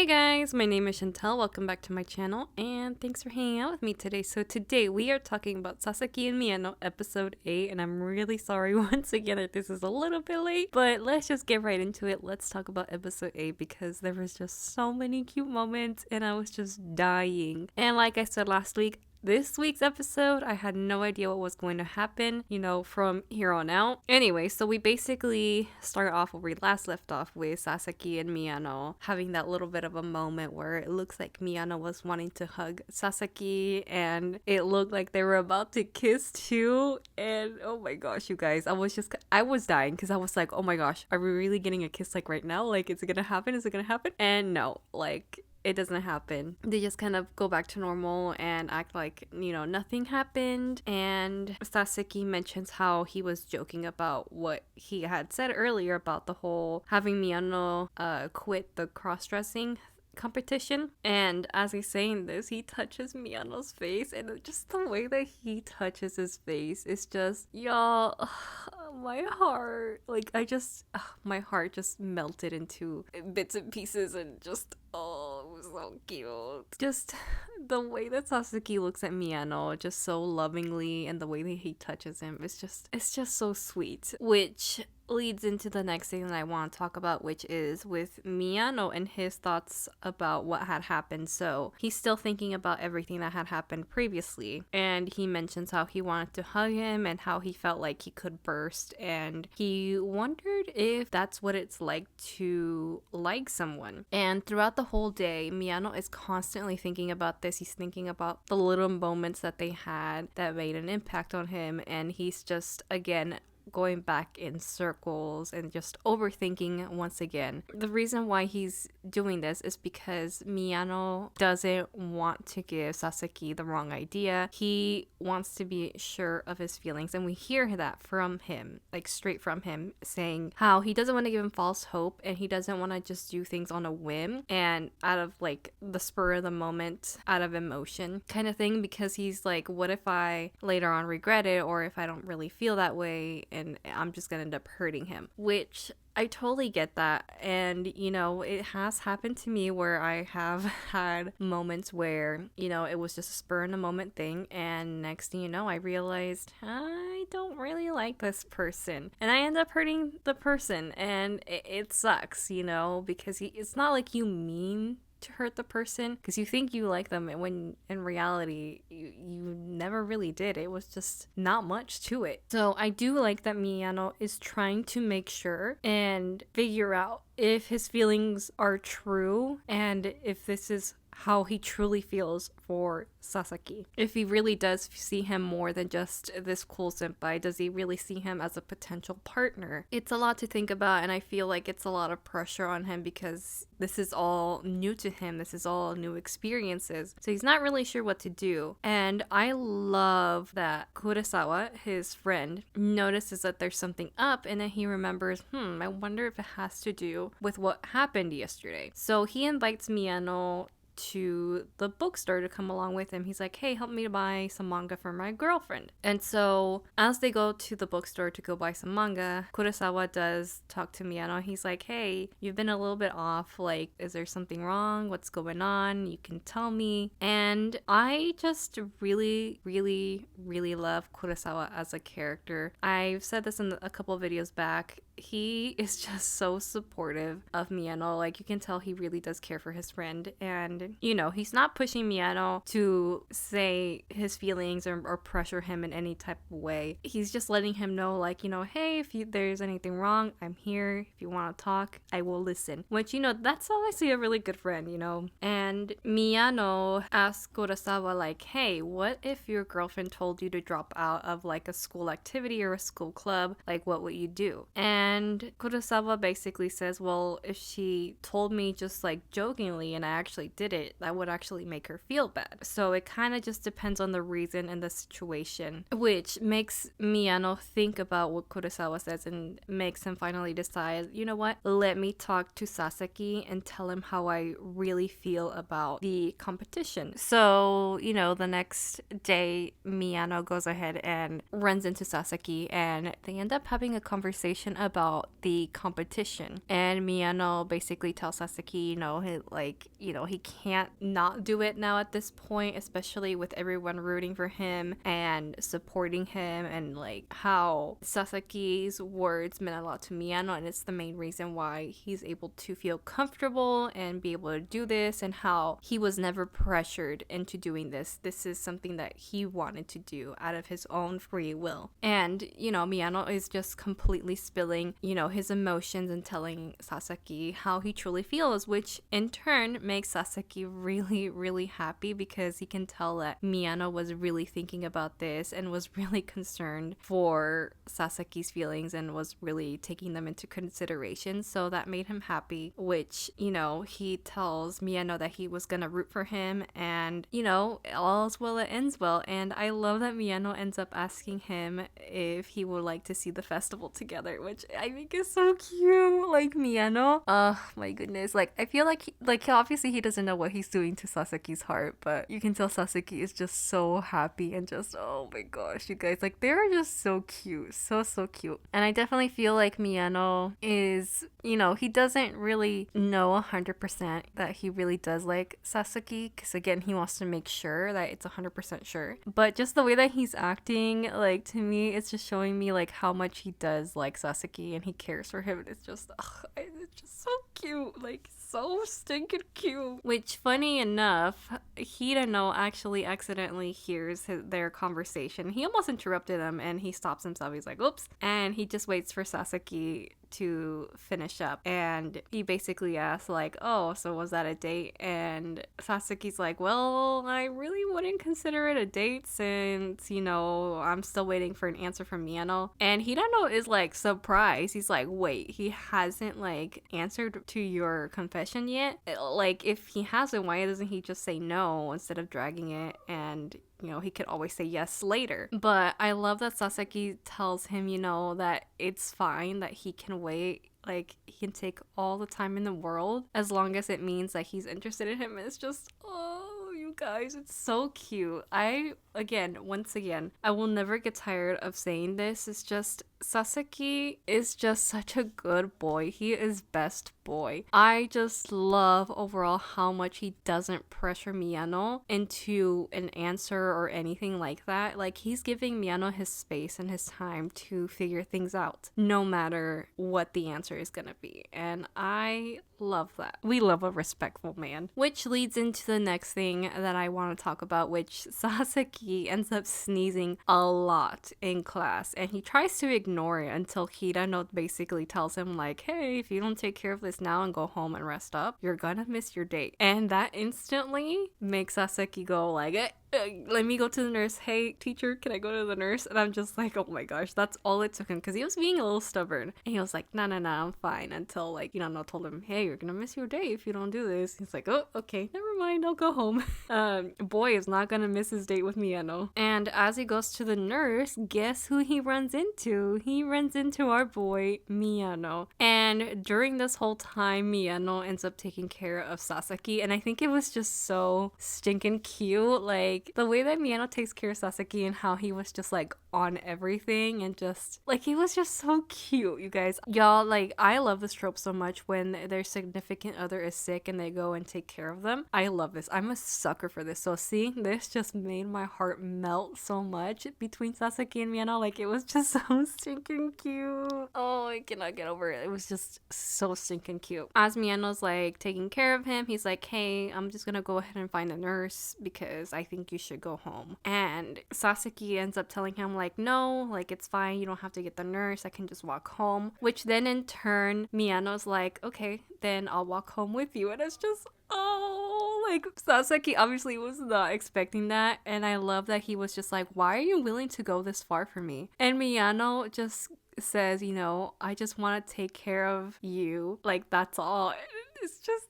Hey guys, my name is Chantel. Welcome back to my channel and thanks for hanging out with me today. So today we are talking about Sasaki and Miyano episode 8 and I'm really sorry once again that this is a little bit late, but let's just get right into it. Let's talk about episode 8 because there was just so many cute moments and I was just dying. And like I said last week, this week's episode, I had no idea what was going to happen, from here on out. Anyway, so we basically start off where we last left off with Sasaki and Miyano having that little bit of a moment where it looks like Miyano was wanting to hug Sasaki and it looked like they were about to kiss too. And oh my gosh, you guys, I was dying because I was like, oh my gosh, are we really getting a kiss like right now? Like, is it gonna happen? Is it gonna happen? And no, it doesn't happen. They just kind of go back to normal and act like, nothing happened. And Sasaki mentions how he was joking about what he had said earlier about the whole having Miyano quit the cross-dressing competition. And as he's saying this, he touches Miyano's face, and just the way that he touches his face is just, y'all, my heart, my heart just melted into bits and pieces and just, oh, it was so cute. Just the way that Sasaki looks at Miyano just so lovingly, and the way that he touches him, it's just so sweet, which leads into the next thing that I want to talk about, which is with Miayno and his thoughts about what had happened. So he's still thinking about everything that had happened previously, and he mentions how he wanted to hug him and how he felt like he could burst, and he wondered if that's what it's like to like someone. And throughout the whole day, Miayno is constantly thinking about this. He's thinking about the little moments that they had that made an impact on him, and he's just, again, going back in circles and just overthinking once again. The reason why he's doing this is because Miyano doesn't want to give Sasaki the wrong idea. He wants to be sure of his feelings, and we hear that from him, like straight from him, saying how he doesn't want to give him false hope and he doesn't want to just do things on a whim and out of like the spur of the moment, out of emotion kind of thing, because he's like, what if I later on regret it, or if I don't really feel that way and I'm just gonna end up hurting him, which I totally get that. And, it has happened to me where I have had moments where, it was just a spur in the moment thing. And next thing you know, I realized I don't really like this person. And I end up hurting the person. And it sucks, because it's not like you mean to hurt the person because you think you like them, and when in reality you never really did. It was just not much to it. So I do like that Miyano is trying to make sure and figure out if his feelings are true and if this is how he truly feels for Sasaki. If he really does see him more than just this cool senpai, does he really see him as a potential partner? It's a lot to think about, and I feel like it's a lot of pressure on him because this is all new to him. This is all new experiences. So he's not really sure what to do. And I love that Kurosawa, his friend, notices that there's something up, and then he remembers, I wonder if it has to do with what happened yesterday. So he invites Miyano to the bookstore to come along with him. He's like, hey, help me to buy some manga for my girlfriend. And so as they go to the bookstore to go buy some manga, Kurosawa does talk to Miyano. He's like, hey, you've been a little bit off. Like, is there something wrong? What's going on? You can tell me. And I just really, really, really love Kurosawa as a character. I've said this in a couple of videos back. He is just so supportive of Miyano. Like, you can tell he really does care for his friend. And, he's not pushing Miyano to say his feelings or pressure him in any type of way. He's just letting him know, like, hey, if there's anything wrong, I'm here. If you want to talk, I will listen. Which, that's obviously a really good friend, And Miyano asks Kurosawa, like, hey, what if your girlfriend told you to drop out of, like, a school activity or a school club? Like, what would you do? And Kurosawa basically says, well, if she told me just, like, jokingly and I actually did it, that would actually make her feel bad. So it kind of just depends on the reason and the situation, which makes Miyano think about what Kurosawa says and makes him finally decide, you know what, let me talk to Sasaki and tell him how I really feel about the competition. So, the next day, Miyano goes ahead and runs into Sasaki and they end up having a conversation about about the competition. And Miyano basically tells Sasaki, he can't not do it now at this point, especially with everyone rooting for him and supporting him, and like how Sasaki's words meant a lot to Miyano, and it's the main reason why he's able to feel comfortable and be able to do this, and how he was never pressured into doing this. This is something that he wanted to do out of his own free will. And, Miyano is just completely spilling, his emotions and telling Sasaki how he truly feels, which in turn makes Sasaki really, really happy, because he can tell that Miyano was really thinking about this and was really concerned for Sasaki's feelings and was really taking them into consideration. So that made him happy, which, he tells Miyano that he was gonna root for him, and, all's well that ends well. And I love that Miyano ends up asking him if he would like to see the festival together, which I think is so cute. Like, Miyano, oh my goodness, like I feel like obviously he doesn't know what he's doing to Sasaki's heart, but you can tell Sasaki is just so happy and just, oh my gosh, you guys, like, they're just so cute, so cute. And I definitely feel like Miyano is, he doesn't really know 100% that he really does like Sasaki, because again, he wants to make sure that it's 100% sure, but just the way that he's acting, like, to me, it's just showing me like how much he does like Sasaki and he cares for him. It's just so cute, like so stinking cute. Which, funny enough, Hirano actually accidentally hears their conversation. He almost interrupted them and he stops himself. He's like, oops. And he just waits for Sasaki to finish up, and he basically asks like, oh, so was that a date? And Sasaki's like, well, I really wouldn't consider it a date, since I'm still waiting for an answer from Miyano. And Hirano is like surprised. He's like, wait, he hasn't like answered to your confession yet? Like, if he hasn't, why doesn't he just say no instead of dragging it? And he could always say yes later. But I love that Sasaki tells him, that it's fine, that he can wait. Like, he can take all the time in the world as long as it means that he's interested in him. It's just, oh, you guys, it's so cute. Once again, I will never get tired of saying this. It's just, Sasaki is just such a good boy. He is best boy. I just love overall how much he doesn't pressure Miyano into an answer or anything like that. Like, he's giving Miyano his space and his time to figure things out, no matter what the answer is gonna be. And I love that. We love a respectful man. Which leads into the next thing that I want to talk about, which Sasaki ends up sneezing a lot in class, and he tries to ignore it until Hirano basically tells him like, hey, if you don't take care of this now and go home and rest up, you're gonna miss your date. And that instantly makes Sasaki go like, let me go to the nurse. Hey, teacher, can I go to the nurse? And I'm just like, oh my gosh, that's all it took him, because he was being a little stubborn. And he was like, no, I'm fine. Until like, told him, hey, you're gonna miss your day if you don't do this. He's like, oh, okay, never mind, I'll go home. Boy is not gonna miss his date with Miyano. And as he goes to the nurse, guess who he runs into? He runs into our boy, Miyano. And during this whole time, Miyano ends up taking care of Sasaki. And I think it was just so stinking cute. Like, the way that Miyano takes care of Sasaki and how he was just like on everything, and just like, he was just so cute, you guys. Y'all, like, I love this trope so much when their significant other is sick and they go and take care of them. I love this. I'm a sucker for this. So seeing this just made my heart melt so much between Sasaki and Miyano. Like, it was just so stinking cute. Oh, I cannot get over it. It was just so stinking cute. As Miyano's like taking care of him, he's like, hey, I'm just gonna go ahead and find a nurse because I think you should go home. And Sasaki ends up telling him like, no, like, it's fine, you don't have to get the nurse, I can just walk home. Which then in turn, Miyano's like, okay, then I'll walk home with you. And it's just, oh, like, Sasaki obviously was not expecting that. And I love that he was just like, why are you willing to go this far for me? And Miyano just says, I just want to take care of you, like, that's all. It's just,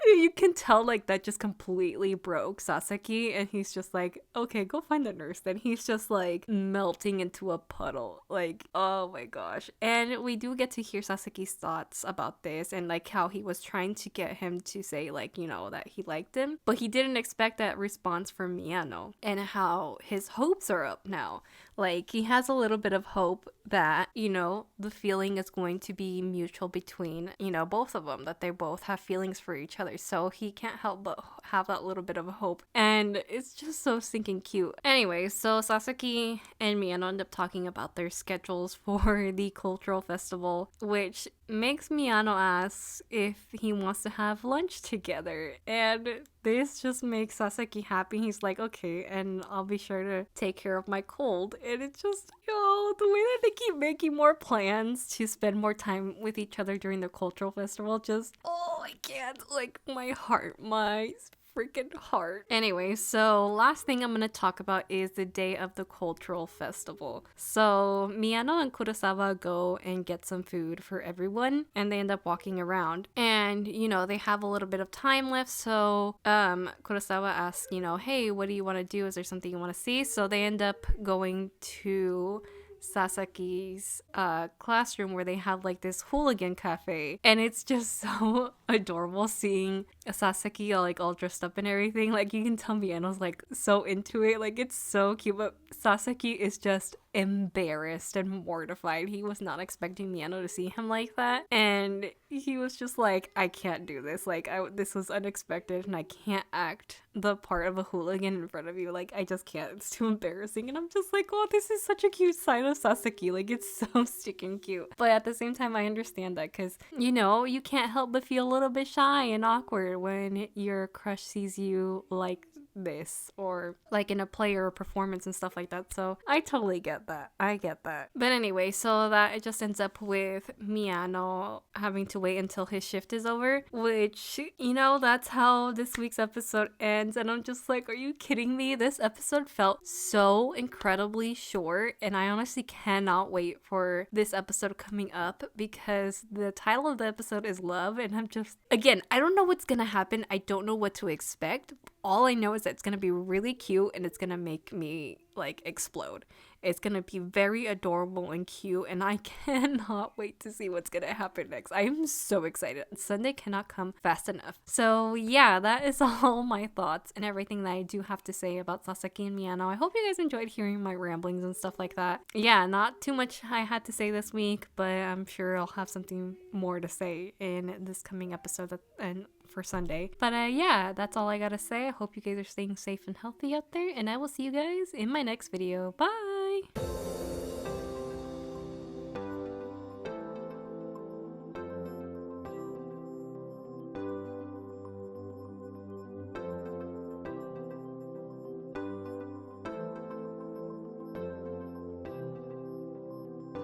you can tell like that just completely broke Sasaki, and he's just like, okay, go find the nurse. Then he's just like melting into a puddle, like, oh my gosh. And we do get to hear Sasaki's thoughts about this, and like how he was trying to get him to say like, that he liked him, but he didn't expect that response from Miyano, and how his hopes are up now. Like, he has a little bit of hope that, you know, the feeling is going to be mutual between, you know, both of them, that they both have feelings for each other. So he can't help but have that little bit of hope. And it's just so stinking cute. Anyway, so Sasaki and Miyano end up talking about their schedules for the cultural festival, which makes Miyano ask if he wants to have lunch together. And this just makes Sasaki happy. He's like, okay, and I'll be sure to take care of my cold. And it's just, yo, the way that they keep making more plans to spend more time with each other during the cultural festival, just, oh, I can't, like, my heart, my freaking heart. Anyway, so last thing I'm gonna talk about is the day of the cultural festival. So Miyano and Kurosawa go and get some food for everyone, and they end up walking around. And, you know, they have a little bit of time left, so Kurosawa asks, you know, hey, what do you want to do? Is there something you want to see? So they end up going to Sasaki's classroom, where they have like this hooligan cafe, and it's just so adorable seeing Sasaki all dressed up and everything. Like, you can tell Miyano's like so into it, like it's so cute, but Sasaki is just embarrassed and mortified. He was not expecting Miyano to see him like that, and he was just like, I can't do this, like this was unexpected, and I can't act the part of a hooligan in front of you, like I just can't, it's too embarrassing. And I'm just like, oh, this is such a cute side of Sasaki, like it's so sticking cute. But at the same time, I understand that, because, you know, you can't help but feel a little bit shy and awkward when your crush sees you like this, or like in a play or a performance and stuff like that. So I totally get that. I get that. But anyway, so that it just ends up with Miyano having to wait until his shift is over, which, you know, that's how this week's episode ends. And I'm just like, are you kidding me? This episode felt so incredibly short, and I honestly cannot wait for this episode coming up, because the title of the episode is Love, and I'm just, again, I don't know what's gonna happen. I don't know what to expect. All I know is that it's gonna be really cute, and it's gonna make me like explode. It's gonna be very adorable and cute, and I cannot wait to see what's gonna happen next. I am so excited. Sunday cannot come fast enough. So yeah, that is all my thoughts and everything that I do have to say about Sasaki and Miyano. I hope you guys enjoyed hearing my ramblings and stuff like that. Yeah, not too much I had to say this week, but I'm sure I'll have something more to say in this coming episode and for Sunday. But yeah, that's all I gotta say. I hope you guys are staying safe and healthy out there, and I will see you guys in my next video. Bye!